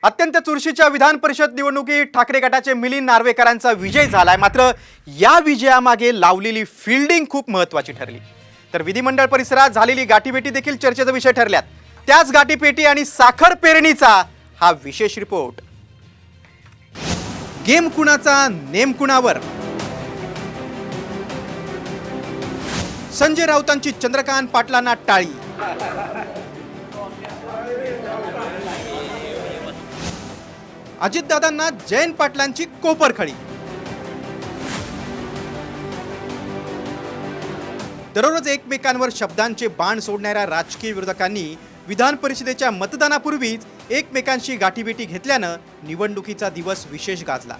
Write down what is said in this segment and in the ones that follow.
अत्यंत चुरशीच्या विधान परिषद निवडणुकीत ठाकरे गटाचे मिलिंद नार्वेकरांचा विजय झालाय। मात्र या विजयामागे लावलेली फील्डिंग खूप महत्त्वाची ठरली। तर विधिमंडळ परिसरात झालेली गाठीभेटी देखील चर्चेचा विषय ठरल्यात। त्याच गाठीभेटी आणि साखर पेरणीचा हा विशेष रिपोर्ट। गेम कुणाचा नेम कुणावर। संजय राऊतांची चंद्रकांत पाटलांना टाळी। अजितदादांना जयंत पाटलांची कोपरखळी। दररोज एकमेकांवर शब्दांचे बाण सोडणाऱ्या राजकीय विरोधकांनी विधान परिषदेच्या मतदानापूर्वीच एकमेकांशी गाठीभेटी घेतल्यानं निवडणुकीचा दिवस विशेष गाजला।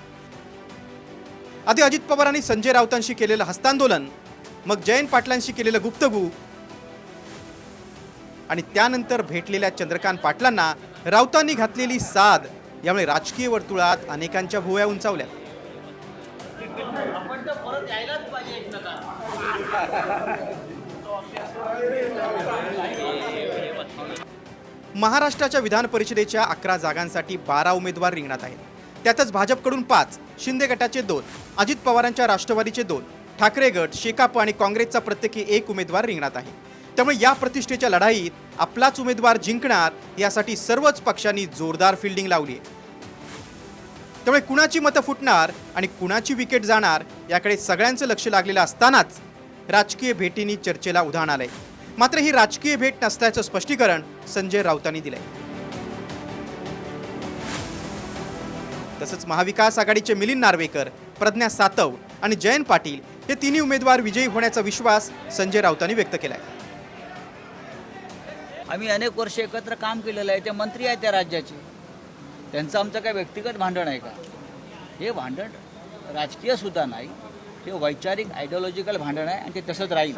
आधी अजित पवारांनी संजय राऊतांशी केलेलं हस्तांदोलन, मग जयंत पाटलांशी केलेलं गुप्तगू आणि त्यानंतर भेटलेल्या चंद्रकांत पाटलांना राऊतांनी घातलेली साद यामुळे राजकीय वर्तुळात अनेकांच्या भुवया उंचावल्या। महाराष्ट्राच्या विधान परिषदेच्या 11 जागांसाठी 12 उमेदवार रिंगणात आहेत। त्यातच भाजपकडून 5, शिंदे गटाचे 2, अजित पवारांच्या राष्ट्रवादीचे 2, ठाकरे गट, शेकाप आणि काँग्रेसचा प्रत्येकी 1 उमेदवार रिंगणात आहे। त्यामुळे या प्रतिष्ठेच्या लढाईत आपलाच उमेदवार जिंकणार यासाठी सर्वच पक्षांनी जोरदार फील्डिंग लावली आहे। त्यामुळे कुणाची मतं फुटणार आणि कुणाची विकेट जाणार याकडे सगळ्यांचं लक्ष लागलेलं असतानाच राजकीय भेटींनी चर्चेला उधाण आलंय। मात्र ही राजकीय भेट नसल्याचं स्पष्टीकरण संजय राऊतांनी दिलंय। तसंच महाविकास आघाडीचे मिलिंद नार्वेकर, प्रज्ञा सातव आणि जयंत पाटील हे तिन्ही उमेदवार विजयी होण्याचा विश्वास संजय राऊतांनी व्यक्त केलाय। आम्ही अनेक वर्ष एकत्र काम केलेलं आहे। ते मंत्री आहेत त्या राज्याचे, त्यांचं आमचं काय व्यक्तिगत भांडण आहे का? हे भांडण राजकीय सुद्धा नाही, हे वैचारिक आयडिओलॉजिकल भांडण आहे आणि ते तसंच राहील।